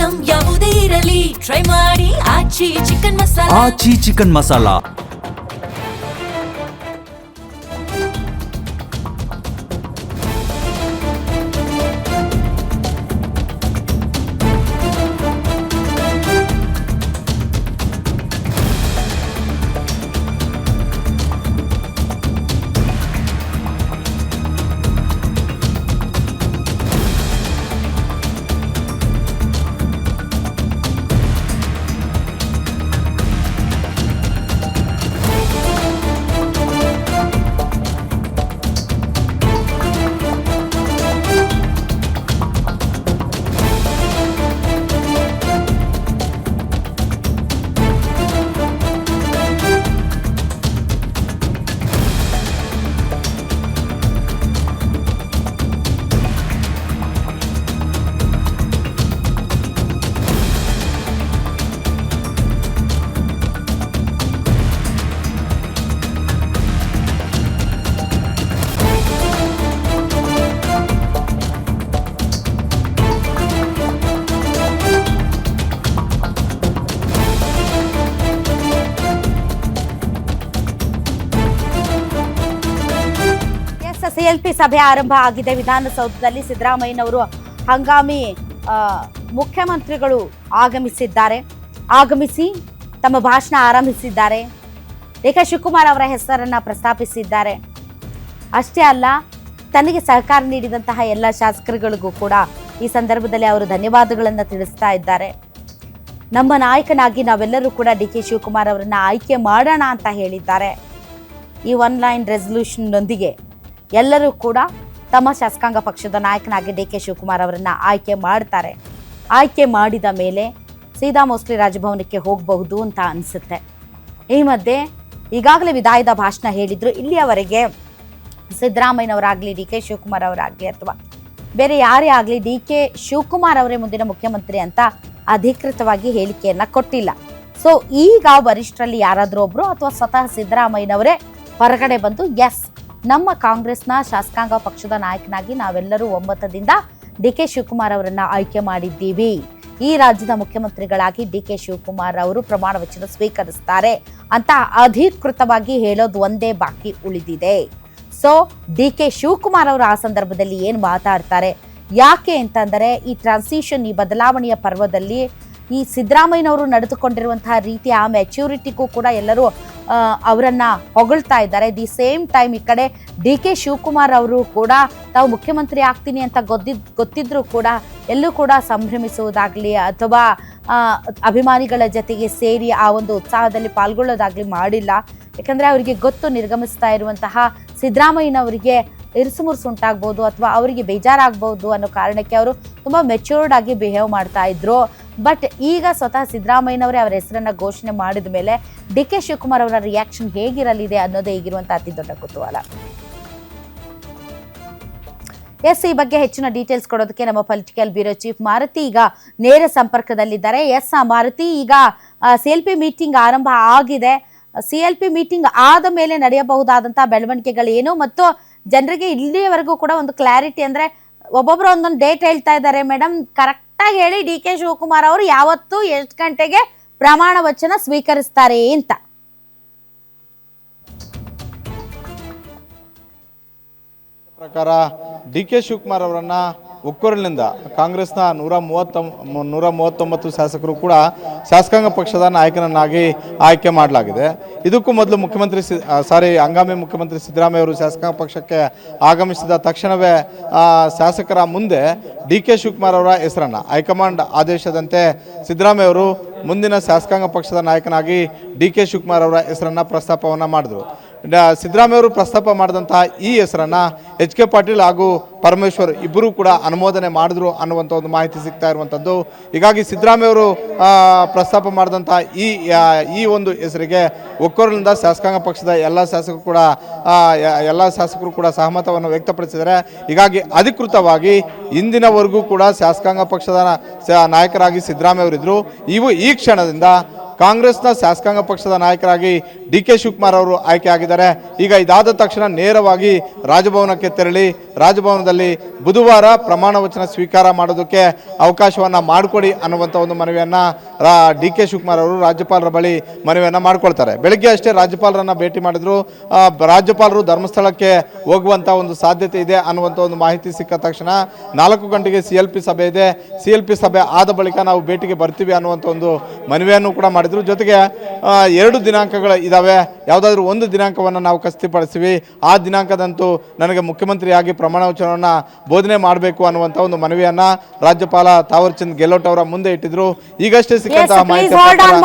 Item ಯಾವುದೇ ಇರಲಿ try ಮಾಡಿ ಆಚಿ ಚಿಕನ್ ಮಸಾಲಾ. ಆಚಿ ಚಿಕನ್ ಮಸಾಲಾ. ಸಿಎಲ್ಪಿ ಸಭೆ ಆರಂಭ ಆಗಿದೆ. ವಿಧಾನಸೌಧದಲ್ಲಿ ಸಿದ್ದರಾಮಯ್ಯನವರು ಹಂಗಾಮಿ ಮುಖ್ಯಮಂತ್ರಿಗಳು ಆಗಮಿಸಿ ತಮ್ಮ ಭಾಷಣ ಆರಂಭಿಸಿದ್ದಾರೆ. ಡಿ.ಕೆ. ಶಿವಕುಮಾರ್ ಅವರ ಹೆಸರನ್ನ ಪ್ರಸ್ತಾಪಿಸಿದ್ದಾರೆ. ಅಷ್ಟೇ ಅಲ್ಲ, ತನಗೆ ಸಹಕಾರ ನೀಡಿದಂತಹ ಎಲ್ಲ ಶಾಸಕರುಗಳಿಗೂ ಕೂಡ ಈ ಸಂದರ್ಭದಲ್ಲಿ ಅವರು ಧನ್ಯವಾದಗಳನ್ನು ತಿಳಿಸ್ತಾ ಇದ್ದಾರೆ. ನಮ್ಮ ನಾಯಕನಾಗಿ ನಾವೆಲ್ಲರೂ ಕೂಡ ಡಿ.ಕೆ. ಶಿವಕುಮಾರ್ ಅವರನ್ನ ಆಯ್ಕೆ ಮಾಡೋಣ ಅಂತ ಹೇಳಿದ್ದಾರೆ. ಈ ಒನ್ಲೈನ್ ರೆಸಲ್ಯೂಷನ್ನೊಂದಿಗೆ ಎಲ್ಲರೂ ಕೂಡ ತಮ್ಮ ಶಾಸಕಾಂಗ ಪಕ್ಷದ ನಾಯಕನಾಗಿ ಡಿ.ಕೆ. ಶಿವಕುಮಾರ್ ಅವರನ್ನ ಆಯ್ಕೆ ಮಾಡ್ತಾರೆ. ಆಯ್ಕೆ ಮಾಡಿದ ಮೇಲೆ ಸೀದಾ ಮೋಸ್ಟ್ಲಿ ರಾಜಭವನಕ್ಕೆ ಹೋಗಬಹುದು ಅಂತ ಅನಿಸುತ್ತೆ. ಈ ಮಧ್ಯೆ ಈಗಾಗಲೇ ವಿದಾಯದ ಭಾಷಣ ಹೇಳಿದ್ರು. ಇಲ್ಲಿಯವರೆಗೆ ಸಿದ್ದರಾಮಯ್ಯನವರಾಗಲಿ ಡಿ.ಕೆ. ಶಿವಕುಮಾರ್ ಅವರಾಗಲಿ ಅಥವಾ ಬೇರೆ ಯಾರೇ ಆಗಲಿ ಡಿ.ಕೆ. ಶಿವಕುಮಾರ್ ಅವರೇ ಮುಂದಿನ ಮುಖ್ಯಮಂತ್ರಿ ಅಂತ ಅಧಿಕೃತವಾಗಿ ಹೇಳಿಕೆಯನ್ನ ಕೊಟ್ಟಿಲ್ಲ. ಸೊ ಈಗ ವರಿಷ್ಠರಲ್ಲಿ ಯಾರಾದರೂ ಒಬ್ರು ಅಥವಾ ಸ್ವತಃ ಸಿದ್ದರಾಮಯ್ಯನವರೇ ಹೊರಗಡೆ ಬಂದು ಎಸ್, ನಮ್ಮ ಕಾಂಗ್ರೆಸ್ನ ಶಾಸಕಾಂಗ ಪಕ್ಷದ ನಾಯಕನಾಗಿ ನಾವೆಲ್ಲರೂ ಒಮ್ಮತದಿಂದ ಡಿ.ಕೆ. ಶಿವಕುಮಾರ್ ಅವರನ್ನ ಆಯ್ಕೆ ಮಾಡಿದ್ದೀವಿ. ಈ ರಾಜ್ಯದ ಮುಖ್ಯಮಂತ್ರಿಗಳಾಗಿ ಡಿ.ಕೆ. ಶಿವಕುಮಾರ್ ಅವರು ಪ್ರಮಾಣ ವಚನ ಸ್ವೀಕರಿಸ್ತಾರೆ ಅಂತ ಅಧಿಕೃತವಾಗಿ ಹೇಳೋದು ಒಂದೇ ಬಾಕಿ ಉಳಿದಿದೆ. ಸೊ ಡಿ.ಕೆ. ಶಿವಕುಮಾರ್ ಅವರು ಆ ಸಂದರ್ಭದಲ್ಲಿ ಏನು ಮಾತಾಡ್ತಾರೆ, ಯಾಕೆ ಅಂತಂದರೆ ಈ ಟ್ರಾನ್ಸಿಷನ್, ಈ ಬದಲಾವಣೆಯ ಪರ್ವದಲ್ಲಿ ಈ ಸಿದ್ದರಾಮಯ್ಯನವರು ನಡೆದುಕೊಂಡಿರುವಂತಹ ರೀತಿಯ ಆ ಮೆಚ್ಯೂರಿಟಿಗೂ ಕೂಡ ಎಲ್ಲರೂ ಅವರನ್ನ ಹೊಗಳ್ತಾ ಇದ್ದಾರೆ. ದಿ ಸೇಮ್ ಟೈಮ್ ಈ ಕಡೆ ಡಿ.ಕೆ. ಶಿವಕುಮಾರ್ ಅವರು ಕೂಡ ತಾವು ಮುಖ್ಯಮಂತ್ರಿ ಆಗ್ತೀನಿ ಅಂತ ಗೊತ್ತಿದ್ರೂ ಕೂಡ ಎಲ್ಲೂ ಕೂಡ ಸಂಭ್ರಮಿಸುವುದಾಗ್ಲಿ ಅಥವಾ ಅಭಿಮಾನಿಗಳ ಜೊತೆಗೆ ಸೇರಿ ಆ ಒಂದು ಉತ್ಸಾಹದಲ್ಲಿ ಪಾಲ್ಗೊಳ್ಳೋದಾಗ್ಲಿ ಮಾಡಿಲ್ಲ. ಯಾಕಂದ್ರೆ ಅವರಿಗೆ ಗೊತ್ತು, ನಿರ್ಗಮಿಸ್ತಾ ಇರುವಂತಹ ಸಿದ್ದರಾಮಯ್ಯನವರಿಗೆ ಇರಿಸುಮುರುಸು ಉಂಟಾಗ್ಬೋದು ಅಥವಾ ಅವರಿಗೆ ಬೇಜಾರಾಗ್ಬೋದು ಅನ್ನೋ ಕಾರಣಕ್ಕೆ ಅವರು ತುಂಬಾ ಮೆಚ್ಯೂರ್ಡ್ ಆಗಿ ಬಿಹೇವ್ ಮಾಡ್ತಾ ಇದ್ರು. ಬಟ್ ಈಗ ಸ್ವತಃ ಸಿದ್ದರಾಮಯ್ಯನವರೇ ಅವರ ಹೆಸರನ್ನ ಘೋಷಣೆ ಮಾಡಿದ ಮೇಲೆ ಡಿ.ಕೆ. ಶಿವಕುಮಾರ್ ಅವರ ರಿಯಾಕ್ಷನ್ ಹೇಗಿರಲಿದೆ ಅನ್ನೋದೇ ಈಗಿರುವಂತಹ ಅತಿ ದೊಡ್ಡ ಕುತೂಹಲ. ಎಸ್, ಈ ಬಗ್ಗೆ ಹೆಚ್ಚಿನ ಡೀಟೇಲ್ಸ್ ಕೊಡೋದಕ್ಕೆ ನಮ್ಮ ಪೊಲಿಟಿಕಲ್ ಬ್ಯೂರೋ ಚೀಫ್ ಮಾರುತಿ ಈಗ ನೇರ ಸಂಪರ್ಕದಲ್ಲಿದ್ದಾರೆ. ಎಸ್ ಮಾರುತಿ, ಈಗ ಸಿಎಲ್ಪಿ ಮೀಟಿಂಗ್ ಆರಂಭ ಆಗಿದೆ. ಸಿಎಲ್ಪಿ ಮೀಟಿಂಗ್ ಆದ ಮೇಲೆ ನಡೆಯಬಹುದಾದಂತಹ ಬೆಳವಣಿಗೆಗಳು ಏನು ಮತ್ತು ಜನರಿಗೆ ಇಲ್ಲಿಯವರೆಗೂ ಕೂಡ ಒಂದು ಕ್ಲಾರಿಟಿ, ಅಂದ್ರೆ ಒಬ್ಬೊಬ್ರು ಒಂದೊಂದು ಡೇಟ್ ಹೇಳ್ತಾ ಇದ್ದಾರೆ. ಮೇಡಮ್, ಕರೆಕ್ಟಾಗಿ ಹೇಳಿ, ಡಿ.ಕೆ. ಶಿವಕುಮಾರ್ ಅವರು ಯಾವತ್ತು ಎಷ್ಟು ಗಂಟೆಗೆ ಪ್ರಮಾಣ ವಚನ ಸ್ವೀಕರಿಸ್ತಾರೆ ಅಂತ? ಪ್ರಕಾರ ಡಿ.ಕೆ. ಶಿವಕುಮಾರ್ ಅವರನ್ನ ಒಕ್ಕೊರಲಿನಿಂದ ಕಾಂಗ್ರೆಸ್ನ 139 ಶಾಸಕರು ಕೂಡ ಶಾಸಕಾಂಗ ಪಕ್ಷದ ನಾಯಕನನ್ನಾಗಿ ಆಯ್ಕೆ ಮಾಡಲಾಗಿದೆ. ಇದಕ್ಕೂ ಮೊದಲು ಹಂಗಾಮಿ ಮುಖ್ಯಮಂತ್ರಿ ಸಿದ್ದರಾಮಯ್ಯ ಅವರು ಶಾಸಕಾಂಗ ಪಕ್ಷಕ್ಕೆ ಆಗಮಿಸಿದ ತಕ್ಷಣವೇ ಶಾಸಕರ ಮುಂದೆ ಡಿ.ಕೆ. ಶಿವಕುಮಾರ್ ಅವರ ಹೆಸರನ್ನು ಹೈಕಮಾಂಡ್ ಆದೇಶದಂತೆ ಸಿದ್ದರಾಮಯ್ಯ ಅವರು ಮುಂದಿನ ಶಾಸಕಾಂಗ ಪಕ್ಷದ ನಾಯಕನಾಗಿ ಡಿ.ಕೆ. ಶಿವಕುಮಾರ್ ಅವರ ಹೆಸರನ್ನು ಪ್ರಸ್ತಾಪವನ್ನು ಮಾಡಿದರು. ಸಿದ್ದರಾಮಯ್ಯ ಅವರು ಪ್ರಸ್ತಾಪ ಮಾಡಿದಂತಹ ಈ ಹೆಸರನ್ನು ಎಚ್.ಕೆ. ಪಾಟೀಲ್ ಹಾಗೂ ಪರಮೇಶ್ವರ್ ಇಬ್ಬರೂ ಕೂಡ ಅನುಮೋದನೆ ಮಾಡಿದ್ರು ಅನ್ನುವಂಥ ಒಂದು ಮಾಹಿತಿ ಸಿಗ್ತಾ ಇರುವಂಥದ್ದು. ಹೀಗಾಗಿ ಸಿದ್ದರಾಮಯ್ಯ ಅವರು ಪ್ರಸ್ತಾಪ ಮಾಡಿದಂತಹ ಈ ಒಂದು ಹೆಸರಿಗೆ ಒಕ್ಕೊರಲಿನಿಂದ ಶಾಸಕಾಂಗ ಪಕ್ಷದ ಎಲ್ಲ ಶಾಸಕರು ಕೂಡ ಸಹಮತವನ್ನು ವ್ಯಕ್ತಪಡಿಸಿದ್ದಾರೆ. ಹೀಗಾಗಿ ಅಧಿಕೃತವಾಗಿ ಇಂದಿನವರೆಗೂ ಕೂಡ ಶಾಸಕಾಂಗ ಪಕ್ಷದ ನಾಯಕರಾಗಿ ಸಿದ್ದರಾಮಯ್ಯ ಅವರಿದ್ದರು. ಈ ಕ್ಷಣದಿಂದ ಕಾಂಗ್ರೆಸ್ನ ಶಾಸಕಾಂಗ ಪಕ್ಷದ ನಾಯಕರಾಗಿ ಡಿ ಕೆ ಶಿವಕುಮಾರ್ ಅವರು ಆಯ್ಕೆ ಆಗಿದ್ದಾರೆ. ಈಗ ಇದಾದ ತಕ್ಷಣ ನೇರವಾಗಿ ರಾಜಭವನಕ್ಕೆ ತೆರಳಿ ರಾಜಭವನದಲ್ಲಿ ಬುಧವಾರ ಪ್ರಮಾಣ ವಚನ ಸ್ವೀಕಾರ ಮಾಡೋದಕ್ಕೆ ಅವಕಾಶವನ್ನು ಮಾಡಿಕೊಡಿ ಅನ್ನುವಂಥ ಒಂದು ಮನವಿಯನ್ನು ಡಿ ಕೆ ಶಿವಕುಮಾರ್ ಅವರು ರಾಜ್ಯಪಾಲರ ಬಳಿ ಮನವಿಯನ್ನು ಮಾಡ್ಕೊಳ್ತಾರೆ. ಬೆಳಗ್ಗೆ ಅಷ್ಟೇ ರಾಜ್ಯಪಾಲರನ್ನು ಭೇಟಿ ಮಾಡಿದ್ರು. ರಾಜ್ಯಪಾಲರು ಧರ್ಮಸ್ಥಳಕ್ಕೆ ಹೋಗುವಂಥ ಒಂದು ಸಾಧ್ಯತೆ ಇದೆ ಅನ್ನುವಂಥ ಒಂದು ಮಾಹಿತಿ ಸಿಕ್ಕ ತಕ್ಷಣ 4 ಗಂಟೆಗೆ CLP ಸಭೆ ಇದೆ, CLP ಸಭೆ ಆದ ಬಳಿಕ ನಾವು ಭೇಟಿಗೆ ಬರ್ತೀವಿ ಅನ್ನುವಂಥ ಒಂದು ಮನವಿಯನ್ನು ಕೂಡ ಮಾಡಿದ್ರು. ಜೊತೆಗೆ 2 ದಿನಾಂಕಗಳು ಇದ್ದಾವೆ, ಯಾವುದಾದ್ರೂ ಒಂದು ದಿನಾಂಕವನ್ನು ನಾವು ಖಚಿತಪಡಿಸ್ತೀವಿ, ಆ ದಿನಾಂಕದಂತೂ ನನಗೆ ಮುಖ್ಯಮಂತ್ರಿಯಾಗಿ ಪ್ರಮಾಣ ವಚನವನ್ನು ಬೋಧನೆ ಮಾಡಬೇಕು ಅನ್ನುವಂಥ ಒಂದು ಮನವಿಯನ್ನು ರಾಜ್ಯಪಾಲ ತಾವರ್ಚಂದ್ ಗೆಹ್ಲೋಟ್ ಅವರ ಮುಂದೆ ಇಟ್ಟಿದ್ರು. ಈಗಷ್ಟೇ ಸಿಕ್ಕಂತಹ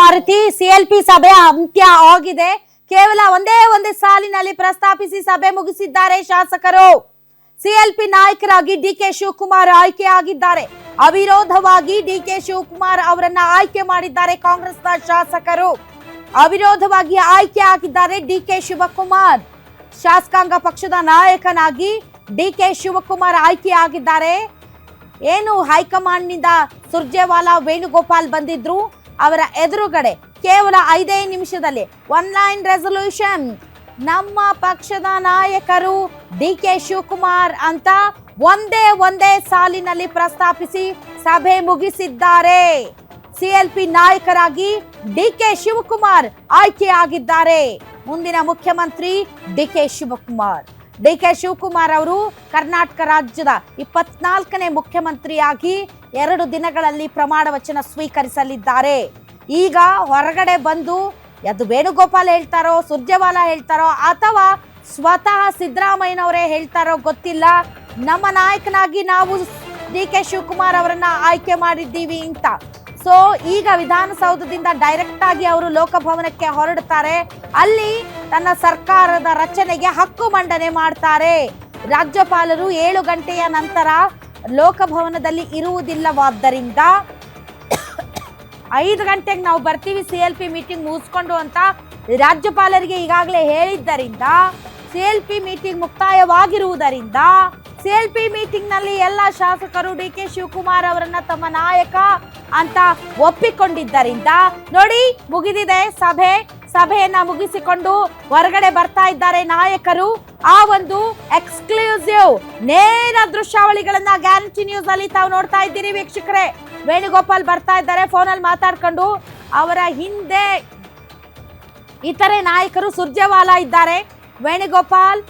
ಮಾಹಿತಿ CLP ಸಭೆ ಅಂತ್ಯ ಆಗಿದೆ. ಕೇವಲ ಒಂದೇ ಸಾಲಿನಲ್ಲಿ ಪ್ರಸ್ತಾಪಿಸಿ ಸಭೆ ಮುಗಿಸಿದ್ದಾರೆ ಶಾಸಕರು. CLP ನಾಯಕರಾಗಿ ಡಿ ಕೆ ಶಿವಕುಮಾರ್ ಆಯ್ಕೆಯಾಗಿದ್ದಾರೆ. ಅವಿರೋಧವಾಗಿ ಡಿ ಕೆ ಶಿವಕುಮಾರ್ ಅವರನ್ನ ಆಯ್ಕೆ ಮಾಡಿದ್ದಾರೆ ಕಾಂಗ್ರೆಸ್ನ ಶಾಸಕರು. ಅವಿರೋಧವಾಗಿ ಆಯ್ಕೆ ಆಗಿದ್ದಾರೆ ಡಿ ಕೆ ಶಿವಕುಮಾರ್. ಶಾಸಕಾಂಗ ಪಕ್ಷದ ನಾಯಕನಾಗಿ ಡಿ ಕೆ ಶಿವಕುಮಾರ್ ಆಯ್ಕೆಯಾಗಿದ್ದಾರೆ. ಏನು ಹೈಕಮಾಂಡ್ ನಿಂದ ಸುರ್ಜೇವಾಲಾ ವೇಣುಗೋಪಾಲ್ ಬಂದಿದ್ರು, ಅವರ ಎದುರುಗಡೆ ಕೇವಲ 5 ನಿಮಿಷದಲ್ಲಿ 1 ಲೈನ್ ರೆಸಲ್ಯೂಷನ್, ನಮ್ಮ ಪಕ್ಷದ ನಾಯಕರು ಡಿ ಕೆ ಶಿವಕುಮಾರ್ ಅಂತ ಒಂದೇ ಸಾಲಿನಲ್ಲಿ ಪ್ರಸ್ತಾಪಿಸಿ ಸಭೆ ಮುಗಿಸಿದ್ದಾರೆ. CLP ನಾಯಕರಾಗಿ ಡಿ ಕೆ ಶಿವಕುಮಾರ್ ಆಯ್ಕೆಯಾಗಿದ್ದಾರೆ. ಮುಂದಿನ ಮುಖ್ಯಮಂತ್ರಿ D K Shivakumar. D K Shivakumar ಅವರು ಕರ್ನಾಟಕ ರಾಜ್ಯದ 24ನೇ ಮುಖ್ಯಮಂತ್ರಿಯಾಗಿ 2 ದಿನಗಳಲ್ಲಿ ಪ್ರಮಾಣ ವಚನ ಸ್ವೀಕರಿಸಲಿದ್ದಾರೆ. ಈಗ ಹೊರಗಡೆ ಬಂದು ಅದು ವೇಣುಗೋಪಾಲ್ ಹೇಳ್ತಾರೋ, ಸುರ್ಜೇವಾಲಾ ಹೇಳ್ತಾರೋ, ಅಥವಾ ಸ್ವತಃ ಸಿದ್ದರಾಮಯ್ಯನವರೇ ಹೇಳ್ತಾರೋ ಗೊತ್ತಿಲ್ಲ, ನಮ್ಮ ನಾಯಕನಾಗಿ ನಾವು ಡಿ ಕೆ ಶಿವಕುಮಾರ್ ಅವರನ್ನ ಆಯ್ಕೆ ಮಾಡಿದ್ದೀವಿ ಅಂತ. ಸೊ ಈಗ ವಿಧಾನಸೌಧದಿಂದ ಡೈರೆಕ್ಟ್ ಆಗಿ ಅವರು ಲೋಕಭವನಕ್ಕೆ ಹೊರಡ್ತಾರೆ. ಅಲ್ಲಿ ತನ್ನ ಸರ್ಕಾರದ ರಚನೆಗೆ ಹಕ್ಕು ಮಂಡನೆ ಮಾಡ್ತಾರೆ. ರಾಜ್ಯಪಾಲರು 7 ಗಂಟೆಯ ನಂತರ ಲೋಕಭವನದಲ್ಲಿ ಇರುವುದಿಲ್ಲವಾದ್ದರಿಂದ 5 ಗಂಟೆಗೆ ನಾವು ಬರ್ತೀವಿ CLP ಮೀಟಿಂಗ್ ಮುಗಿಸ್ಕೊಂಡು ಅಂತ ರಾಜ್ಯಪಾಲರಿಗೆ ಈಗಾಗಲೇ ಹೇಳಿದ್ದರಿಂದ CLP ಮೀಟಿಂಗ್ ಮುಕ್ತಾಯವಾಗಿರುವುದರಿಂದ CLP ಮೀಟಿಂಗ್ ನಲ್ಲಿ ಎಲ್ಲ ಶಾಸಕರು ಡಿ ಕೆ ಶಿವಕುಮಾರ್ ಅವರನ್ನ ತಮ್ಮ ನಾಯಕ ಅಂತ ಒಪ್ಪಿಕೊಂಡಿದ್ದರಿಂದ ನೋಡಿ ಮುಗಿದಿದೆ ಸಭೆಯನ್ನ ಮುಗಿಸಿಕೊಂಡು ಹೊರಗಡೆ ಬರ್ತಾ ಇದ್ದಾರೆ ನಾಯಕರು. ಆ ಒಂದು ಎಕ್ಸ್ಕ್ಲೂಸಿವ್ ನೇರ ದೃಶ್ಯಾವಳಿಗಳನ್ನ ಗ್ಯಾರಂಟಿ ನ್ಯೂಸ್ ಅಲ್ಲಿ ತಾವು ನೋಡ್ತಾ ಇದ್ದೀರಿ ವೀಕ್ಷಕರೇ. ವೇಣುಗೋಪಾಲ್ ಬರ್ತಾ ಇದ್ದಾರೆ ಫೋನಲ್ಲಿ ಮಾತಾಡ್ಕೊಂಡು. ಅವರ ಹಿಂದೆ ಇತರೆ ನಾಯಕರು ಸುರ್ಜೇವಾಲಾ ಇದ್ದಾರೆ, ವೇಣುಗೋಪಾಲ್,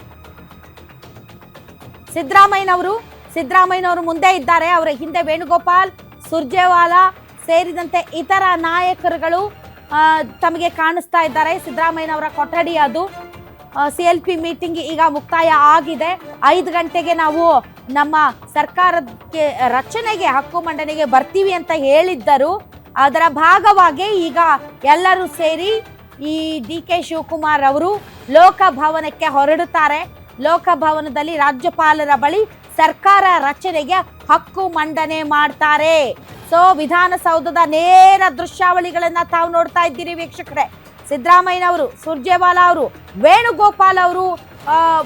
ಸಿದ್ದರಾಮಯ್ಯನವರು ಮುಂದೆ ಇದ್ದಾರೆ, ಅವರ ಹಿಂದೆ ವೇಣುಗೋಪಾಲ್, ಸುರ್ಜೇವಾಲಾ ಸೇರಿದಂತೆ ಇತರ ನಾಯಕರುಗಳು ತಮಗೆ ಕಾಣಿಸ್ತಾ ಇದ್ದಾರೆ. ಸಿದ್ದರಾಮಯ್ಯನವರ ಕೊಠಡಿ ಅದು. CLP ಮೀಟಿಂಗ್ ಈಗ ಮುಕ್ತಾಯ ಆಗಿದೆ. 5 ಗಂಟೆಗೆ ನಾವು ನಮ್ಮ ಸರ್ಕಾರಕ್ಕೆ ರಚನೆಗೆ ಹಕ್ಕು ಮಂಡನೆಗೆ ಬರ್ತೀವಿ ಅಂತ ಹೇಳಿದ್ದರು. ಅದರ ಭಾಗವಾಗಿ ಈಗ ಎಲ್ಲರೂ ಸೇರಿ ಈ ಡಿ ಕೆ ಶಿವಕುಮಾರ್ ಅವರು ಲೋಕಭವನಕ್ಕೆ ಹೊರಡುತ್ತಾರೆ. ಲೋಕಭವನದಲ್ಲಿ ರಾಜ್ಯಪಾಲರ ಬಳಿ ಸರ್ಕಾರ ರಚನೆಗೆ ಹಕ್ಕು ಮಂಡನೆ ಮಾಡ್ತಾರೆ. ಸೊ ವಿಧಾನಸೌಧದ ನೇರ ದೃಶ್ಯಾವಳಿಗಳನ್ನ ತಾವು ನೋಡ್ತಾ ಇದ್ದೀರಿ ವೀಕ್ಷಕರೇ. ಸಿದ್ದರಾಮಯ್ಯನವರು, ಸುರ್ಜೇವಾಲಾ ಅವರು, ವೇಣುಗೋಪಾಲ್ ಅವರು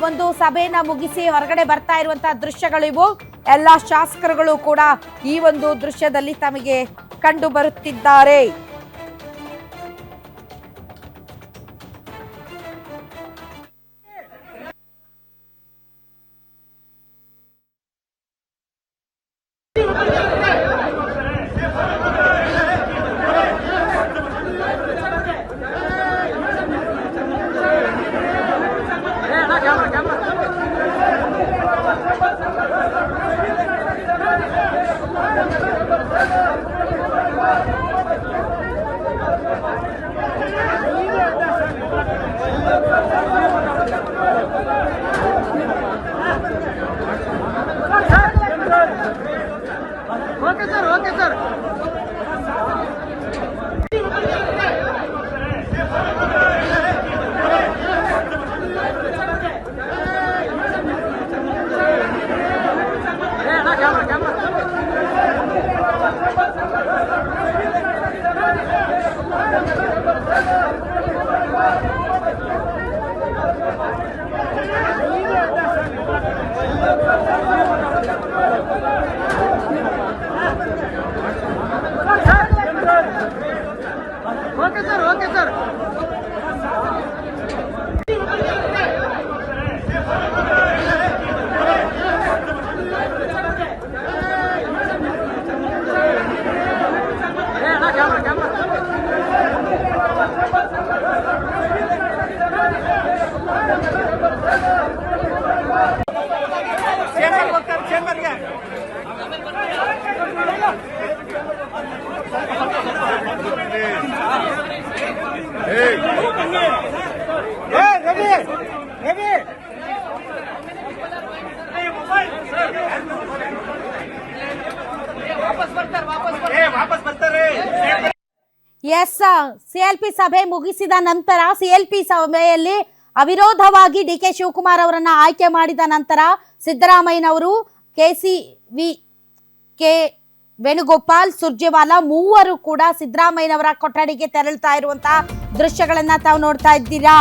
ಒಂದು ಸಭೆಯನ್ನ ಮುಗಿಸಿ ಹೊರಗಡೆ ಬರ್ತಾ ಇರುವಂತಹ ದೃಶ್ಯಗಳು ಇವು. ಎಲ್ಲ ಶಾಸಕರುಗಳು ಕೂಡ ಈ ಒಂದು ದೃಶ್ಯದಲ್ಲಿ ತಮಗೆ ಕಂಡು ಬರುತ್ತಿದ್ದಾರೆ. ಓಕೆ ಸರ್ ಎಸ್, ಸಿಎಲ್ಪಿ ಸಭೆ ಮುಗಿಸಿದ ನಂತರ ಸಿಎಲ್ಪಿ ಸಭೆಯಲ್ಲಿ ಅವಿರೋಧವಾಗಿ ಡಿ ಕೆ ಶಿವಕುಮಾರ್ ಅವರನ್ನ ಆಯ್ಕೆ ಮಾಡಿದ ನಂತರ ಸಿದ್ದರಾಮಯ್ಯನವರು ಕೆ ವೇಣುಗೋಪಾಲ್ ಸುರ್ಜೇವಾಲಾ ಮೂವರು ಕೂಡ ಸಿದ್ದರಾಮಯ್ಯನವರ ಕೊಠಡಿಗೆ ತೆರಳುತ್ತಾ ಇರುವಂತಹ ದೃಶ್ಯಗಳನ್ನ ತಾವು ನೋಡ್ತಾ ಇದ್ದೀರಾ.